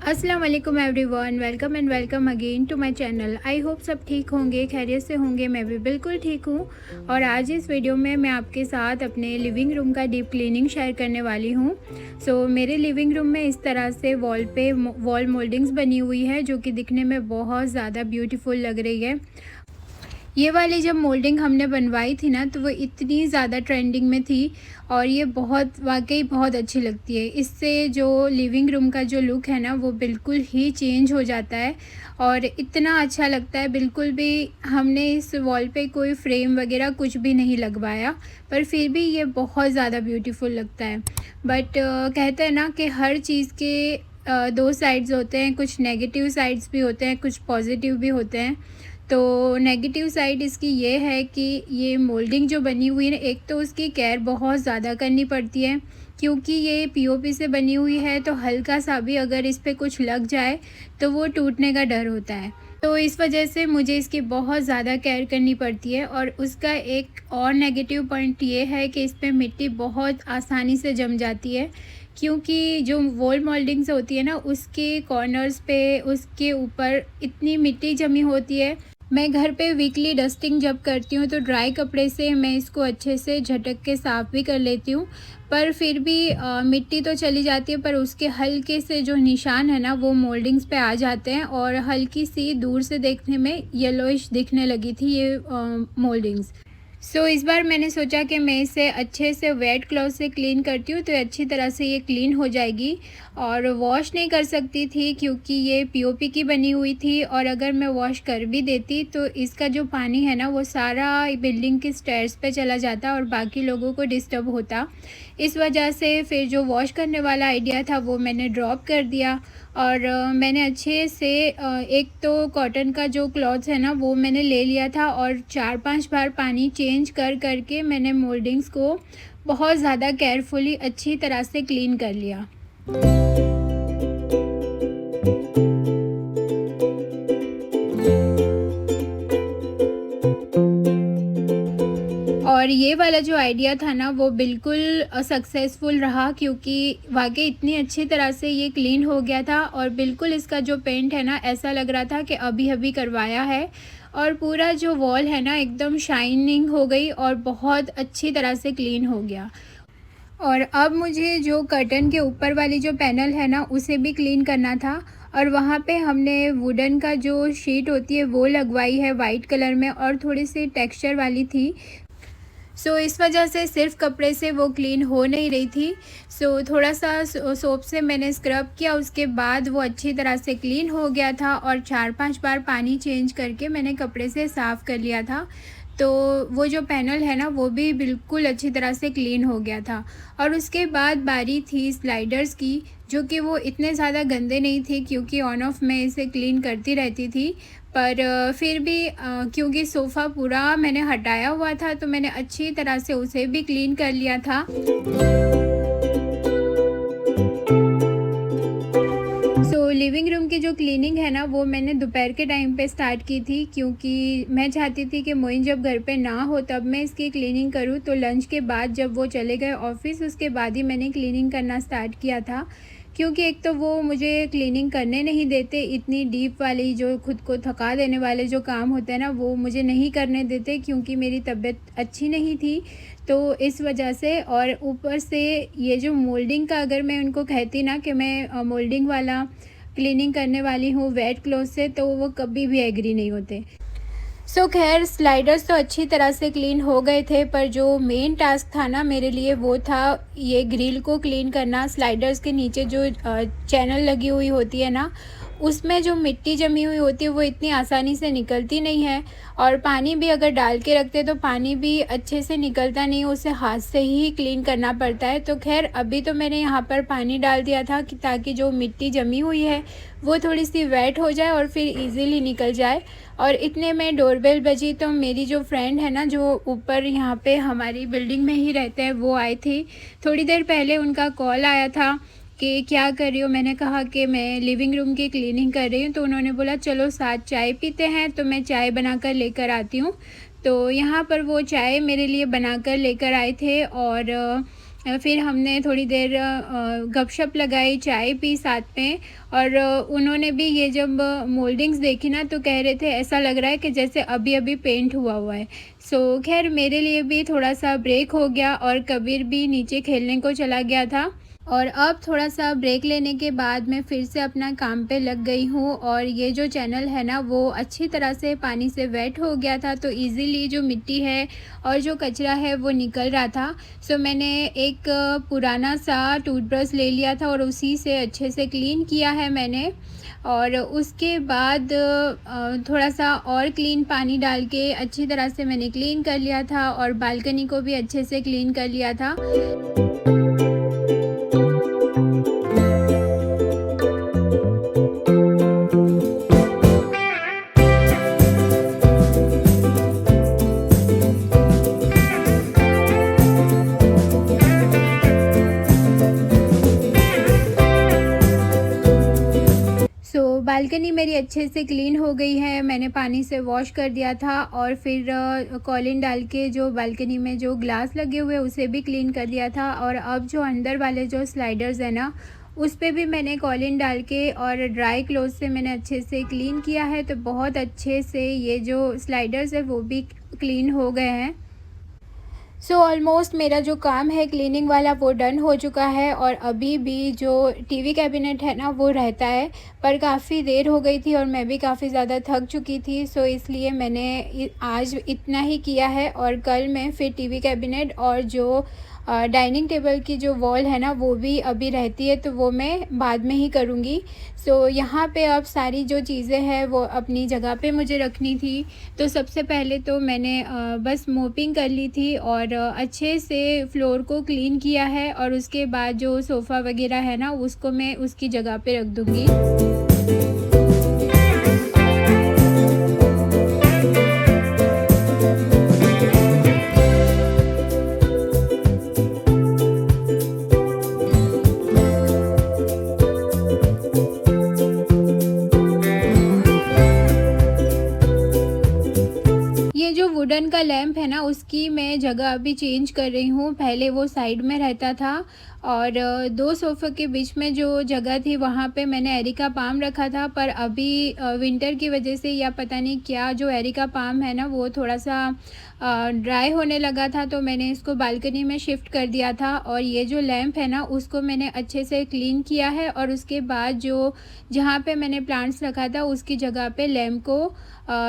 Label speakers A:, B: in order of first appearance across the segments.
A: अस्सलाम वालेकुम everyone, welcome and welcome again to my channel. I hope सब ठीक होंगे, खैरियत से होंगे। मैं भी बिल्कुल ठीक हूँ। और आज इस वीडियो में मैं आपके साथ अपने लिविंग रूम का डीप क्लीनिंग शेयर करने वाली हूँ। मेरे लिविंग रूम में इस तरह से वॉल पे वॉल मोल्डिंग्स बनी हुई है जो कि दिखने में बहुत ज़्यादा ब्यूटीफुल लग रही है। ये वाली जब मोल्डिंग हमने बनवाई थी ना, तो वो इतनी ज़्यादा ट्रेंडिंग में थी और ये वाकई बहुत अच्छी लगती है। इससे जो लिविंग रूम का जो लुक है ना, वो बिल्कुल ही चेंज हो जाता है और इतना अच्छा लगता है। बिल्कुल भी हमने इस वॉल पे कोई फ्रेम वगैरह कुछ भी नहीं लगवाया, पर फिर भी ये बहुत ज़्यादा ब्यूटीफुल लगता है। बट कहते हैं ना कि हर चीज़ के दो साइड्स होते हैं, कुछ नेगेटिव साइड्स भी होते हैं, कुछ पॉजिटिव भी होते हैं। तो नेगेटिव साइड इसकी ये है कि ये मोल्डिंग जो बनी हुई है, एक तो उसकी केयर बहुत ज़्यादा करनी पड़ती है क्योंकि ये पीओपी से बनी हुई है, तो हल्का सा भी अगर इस पे कुछ लग जाए तो वो टूटने का डर होता है। तो इस वजह से मुझे इसकी बहुत ज़्यादा केयर करनी पड़ती है। और उसका एक और नेगेटिव पॉइंट ये है कि इस पर मिट्टी बहुत आसानी से जम जाती है क्योंकि जो वॉल मोल्डिंग्स होती है ना, उसके कॉर्नर्स पे उसके ऊपर इतनी मिट्टी जमी होती है। मैं घर पे वीकली डस्टिंग जब करती हूँ तो ड्राई कपड़े से मैं इसको अच्छे से झटक के साफ़ भी कर लेती हूँ, पर फिर भी मिट्टी तो चली जाती है, पर उसके हल्के से जो निशान है ना, वो मोल्डिंग्स पे आ जाते हैं और हल्की सी दूर से देखने में येलोइश दिखने लगी थी ये मोल्डिंग्स। इस बार मैंने सोचा कि मैं इसे अच्छे से वेट क्लॉथ से क्लीन करती हूँ, तो अच्छी तरह से ये क्लीन हो जाएगी। और वॉश नहीं कर सकती थी क्योंकि ये पीओपी की बनी हुई थी, और अगर मैं वॉश कर भी देती तो इसका जो पानी है ना, वो सारा बिल्डिंग की स्टेयर्स पे चला जाता और बाकी लोगों को डिस्टर्ब होता। इस वजह से फिर जो वॉश करने वाला आइडिया था वो मैंने ड्रॉप कर दिया। और मैंने अच्छे से एक तो कॉटन का जो क्लॉथ्स है ना, वो मैंने ले लिया था और 4-5 बार पानी चेंज कर करके मैंने मोल्डिंग्स को बहुत ज़्यादा केयरफुली अच्छी तरह से क्लीन कर लिया। और ये वाला जो आइडिया था ना, वो बिल्कुल सक्सेसफुल रहा क्योंकि वाकई इतनी अच्छी तरह से ये क्लीन हो गया था और बिल्कुल इसका जो पेंट है ना, ऐसा लग रहा था कि अभी अभी करवाया है। और पूरा जो वॉल है ना, एकदम शाइनिंग हो गई और बहुत अच्छी तरह से क्लीन हो गया। और अब मुझे जो कर्टन के ऊपर वाली जो पैनल है ना, उसे भी क्लीन करना था। और वहाँ पे हमने वुडन का जो शीट होती है वो लगवाई है वाइट कलर में, और थोड़ी सी टेक्सचर वाली थी। इस वजह से सिर्फ कपड़े से वो क्लीन हो नहीं रही थी। थोड़ा सा सोप से मैंने स्क्रब किया, उसके बाद वो अच्छी तरह से क्लीन हो गया था और 4-5 बार पानी चेंज करके मैंने कपड़े से साफ़ कर लिया था। तो वो जो पैनल है ना, वो भी बिल्कुल अच्छी तरह से क्लीन हो गया था। और उसके बाद बारी थी स्लाइडर्स की, जो कि वो इतने ज़्यादा गंदे नहीं थे क्योंकि ऑन ऑफ मैं इसे क्लीन करती रहती थी। पर फिर भी क्योंकि सोफ़ा पूरा मैंने हटाया हुआ था, तो मैंने अच्छी तरह से उसे भी क्लीन कर लिया था। लिविंग रूम की जो क्लीनिंग है ना, वो मैंने दोपहर के टाइम पे स्टार्ट की थी क्योंकि मैं चाहती थी कि मोइन जब घर पे ना हो तब मैं इसकी क्लीनिंग करूँ। तो लंच के बाद जब वो चले गए ऑफिस, उसके बाद ही मैंने क्लीनिंग करना स्टार्ट किया था क्योंकि एक तो वो मुझे क्लीनिंग करने नहीं देते, इतनी डीप वाली जो खुद को थका देने वाले जो काम होते हैं ना, वो मुझे नहीं करने देते क्योंकि मेरी तबीयत अच्छी नहीं थी। तो इस वजह से, और ऊपर से ये जो मोल्डिंग का, अगर मैं उनको कहती ना कि मैं मोल्डिंग वाला क्लीनिंग करने वाली हूँ वेट क्लॉथ से, तो वो कभी भी एग्री नहीं होते। खैर स्लाइडर्स तो अच्छी तरह से क्लीन हो गए थे, पर जो मेन टास्क था ना मेरे लिए, वो था ये ग्रिल को क्लीन करना। स्लाइडर्स के नीचे जो चैनल लगी हुई होती है ना, उसमें जो मिट्टी जमी हुई होती है वो इतनी आसानी से निकलती नहीं है, और पानी भी अगर डाल के रखते तो पानी भी अच्छे से निकलता नहीं, उसे हाथ से ही क्लीन करना पड़ता है। तो खैर अभी तो मैंने यहाँ पर पानी डाल दिया था कि ताकि जो मिट्टी जमी हुई है वो थोड़ी सी वेट हो जाए और फिर इजीली निकल जाए। और इतने में डोरबेल बजी, तो मेरी जो फ्रेंड है ना, जो ऊपर यहाँ पे हमारी बिल्डिंग में ही रहते हैं, वो आई थी। थोड़ी देर पहले उनका कॉल आया था कि क्या कर रही हो। मैंने कहा कि मैं लिविंग रूम की क्लीनिंग कर रही हूँ। तो उन्होंने बोला चलो साथ चाय पीते हैं, तो मैं चाय बनाकर लेकर आती हूँ। तो यहाँ पर वो चाय मेरे लिए बनाकर लेकर आए थे और फिर हमने थोड़ी देर गपशप लगाई, चाय पी साथ में। और उन्होंने भी ये जब मोल्डिंग्स देखी ना तो कह रहे थे ऐसा लग रहा है कि जैसे अभी अभी पेंट हुआ हुआ है। सो खैर मेरे लिए भी थोड़ा सा ब्रेक हो गया और कबीर भी नीचे खेलने को चला गया था। और अब थोड़ा-सा ब्रेक लेने के बाद मैं फिर से अपना काम पे लग गई हूँ। और ये जो चैनल है ना वो अच्छी तरह से पानी से वेट हो गया था, तो इजीली जो मिट्टी है और जो कचरा है वो निकल रहा था। सो मैंने एक पुराना सा टूथब्रश ले लिया था और उसी से अच्छे से क्लीन किया है मैंने। और उसके बाद थोड़ा-सा और क्लीन पानी डाल के अच्छी तरह से मैंने क्लीन कर लिया था और बालकनी को भी अच्छे से क्लीन कर लिया था। बालकनी मेरी अच्छे से क्लीन हो गई है, मैंने पानी से वॉश कर दिया था। और फिर कॉलिन डाल के जो बालकनी में जो ग्लास लगे हुए उसे भी क्लीन कर दिया था। और अब जो अंदर वाले जो स्लाइडर्स हैं ना उस पे भी मैंने कॉलिन डाल के और ड्राई क्लोथ से मैंने अच्छे से क्लीन किया है, तो बहुत अच्छे से ये जो स्लाइडर्स है वो भी क्लीन हो गए हैं। सो ऑलमोस्ट मेरा जो काम है क्लीनिंग वाला वो डन हो चुका है। और अभी भी जो टीवी कैबिनेट है ना वो रहता है, पर काफ़ी देर हो गई थी और मैं भी काफ़ी ज़्यादा थक चुकी थी। सो इसलिए मैंने आज इतना ही किया है और कल मैं फिर टीवी कैबिनेट और जो डाइनिंग टेबल की जो वॉल है ना वो भी अभी रहती है, तो वो मैं बाद में ही करूँगी। सो यहाँ पे अब सारी जो चीज़ें हैं वो अपनी जगह पे मुझे रखनी थी। तो सबसे पहले तो मैंने बस मोपिंग कर ली थी और अच्छे से फ्लोर को क्लीन किया है। और उसके बाद जो सोफ़ा वगैरह है ना उसको मैं उसकी जगह पे रख दूँगी। ये जो वुडन का लैंप है ना उसकी मैं जगह अभी चेंज कर रही हूँ। पहले वो साइड में रहता था और दो सोफ़े के बीच में जो जगह थी वहाँ पे मैंने एरिका पाम रखा था, पर अभी विंटर की वजह से या पता नहीं क्या जो एरिका पाम है ना वो थोड़ा सा ड्राई होने लगा था, तो मैंने इसको बालकनी में शिफ्ट कर दिया था। और ये जो लैंप है ना उसको मैंने अच्छे से क्लीन किया है और उसके बाद जो जहाँ पे मैंने प्लांट्स रखा था उसकी जगह पे लैंप को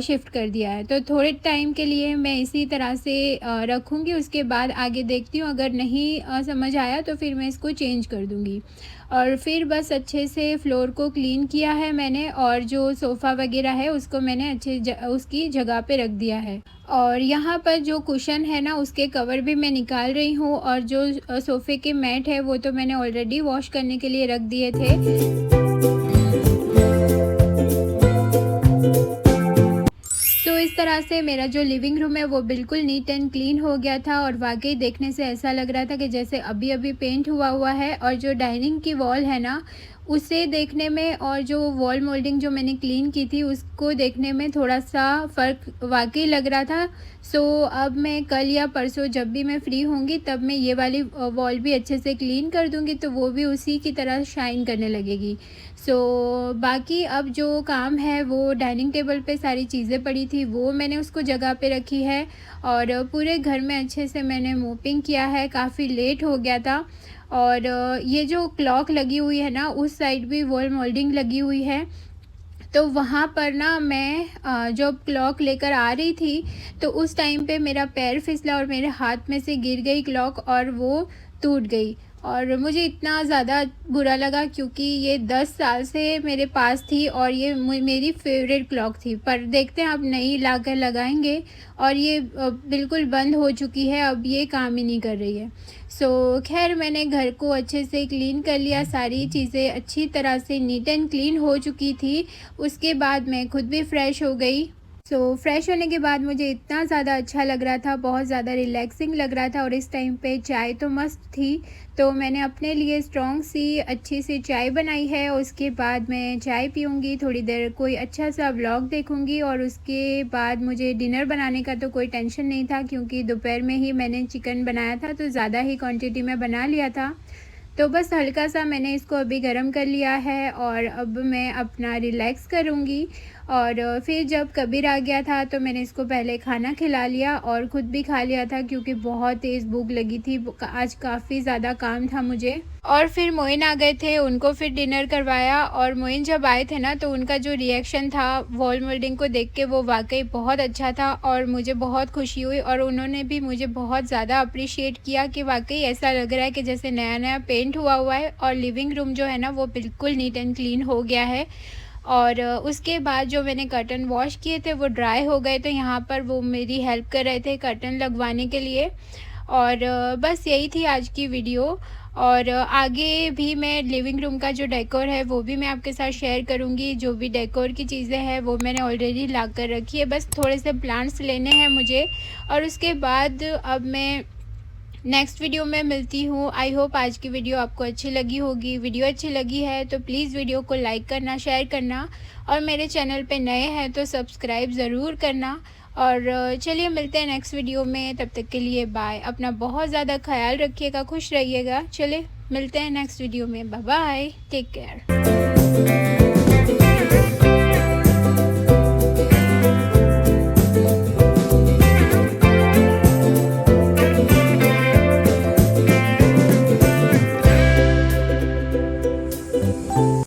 A: शिफ्ट कर दिया है। तो थोड़े टाइम के लिए मैं इसी तरह से रखूँगी, उसके बाद आगे देखती हूँ, अगर नहीं समझ आया तो फिर मैं इसको चेंज कर दूँगी। और फिर बस अच्छे से फ्लोर को क्लीन किया है मैंने और जो सोफ़ा वगैरह है उसको मैंने उसकी जगह पे रख दिया है। और यहाँ पर जो कुशन है ना उसके कवर भी मैं निकाल रही हूँ और जो सोफ़े के मैट है वो तो मैंने ऑलरेडी वॉश करने के लिए रख दिए थे। तो इस तरह से मेरा जो लिविंग रूम है वो बिल्कुल नीट एंड क्लीन हो गया था और वाकई देखने से ऐसा लग रहा था कि जैसे अभी अभी पेंट हुआ है। और जो डाइनिंग की वॉल है ना उसे देखने में और जो वॉल मोल्डिंग जो मैंने क्लीन की थी उसको देखने में थोड़ा सा फ़र्क वाकई लग रहा था। सो अब मैं कल या परसों जब भी मैं फ्री होंगी तब मैं ये वाली वॉल भी अच्छे से क्लीन कर दूंगी, तो वो भी उसी की तरह शाइन करने लगेगी। सो बाकी अब जो काम है वो डाइनिंग टेबल पे सारी चीज़ें पड़ी थी वो मैंने उसको जगह पे रखी है। और पूरे घर में अच्छे से मैंने मोपिंग किया है, काफ़ी लेट हो गया था। और ये जो क्लॉक लगी हुई है ना उस साइड भी वॉल मोल्डिंग लगी हुई है, तो वहाँ पर ना मैं जब क्लॉक लेकर आ रही थी तो उस टाइम पे मेरा पैर फिसला और मेरे हाथ में से गिर गई क्लॉक और वो टूट गई। और मुझे इतना ज़्यादा बुरा लगा क्योंकि ये 10 साल से मेरे पास थी और ये मेरी फेवरेट क्लॉक थी, पर देखते हैं अब नई लाकर लगाएंगे। और ये बिल्कुल बंद हो चुकी है, अब ये काम ही नहीं कर रही है। सो खैर मैंने घर को अच्छे से क्लीन कर लिया, सारी चीज़ें अच्छी तरह से नीट एंड क्लीन हो चुकी थी। उसके बाद मैं खुद भी फ्रेश हो गई। फ्रेश होने के बाद मुझे इतना ज़्यादा अच्छा लग रहा था, बहुत ज़्यादा रिलैक्सिंग लग रहा था। और इस टाइम पे चाय तो मस्त थी, तो मैंने अपने लिए स्ट्रॉन्ग सी अच्छी सी चाय बनाई है। उसके बाद मैं चाय पीऊँगी, थोड़ी देर कोई अच्छा सा व्लॉग देखूँगी और उसके बाद मुझे डिनर बनाने का तो कोई टेंशन नहीं था, क्योंकि दोपहर में ही मैंने चिकन बनाया था तो ज़्यादा ही क्वांटिटी में बना लिया था। तो बस हल्का सा मैंने इसको अभी गरम कर लिया है और अब मैं अपना रिलैक्स करूँगी। और फिर जब कबीर आ गया था तो मैंने इसको पहले खाना खिला लिया और ख़ुद भी खा लिया था, क्योंकि बहुत तेज़ भूख लगी थी। आज काफ़ी ज़्यादा काम था मुझे। और फिर मोइन आ गए थे, उनको फिर डिनर करवाया। और मोइन जब आए थे ना तो उनका जो रिएक्शन था वॉल मोल्डिंग को देख के वो वाकई बहुत अच्छा था और मुझे बहुत खुशी हुई। और उन्होंने भी मुझे बहुत ज़्यादा अप्रिशिएट किया कि वाकई ऐसा लग रहा है कि जैसे नया नया पेंट हुआ है और लिविंग रूम जो है ना वो बिल्कुल नीट एंड क्लीन हो गया है। और उसके बाद जो मैंने कर्टन वॉश किए थे वो ड्राई हो गए, तो यहाँ पर वो मेरी हेल्प कर रहे थे कर्टन लगवाने के लिए। और बस यही थी आज की वीडियो। और आगे भी मैं लिविंग रूम का जो डेकोर है वो भी मैं आपके साथ शेयर करूँगी। जो भी डेकोर की चीज़ें हैं वो मैंने ऑलरेडी ला कर रखी है, बस थोड़े से प्लांट्स लेने हैं मुझे। और उसके बाद अब मैं नेक्स्ट वीडियो में मिलती हूँ। आई होप आज की वीडियो आपको अच्छी लगी होगी। वीडियो अच्छी लगी है तो प्लीज़ वीडियो को लाइक करना, शेयर करना और मेरे चैनल पे नए हैं तो सब्सक्राइब ज़रूर करना। और चलिए मिलते हैं नेक्स्ट वीडियो में, तब तक के लिए बाय। अपना बहुत ज़्यादा ख्याल रखिएगा, खुश रहिएगा। चलिए मिलते हैं नेक्स्ट वीडियो में, बाय बाय, टेक केयर।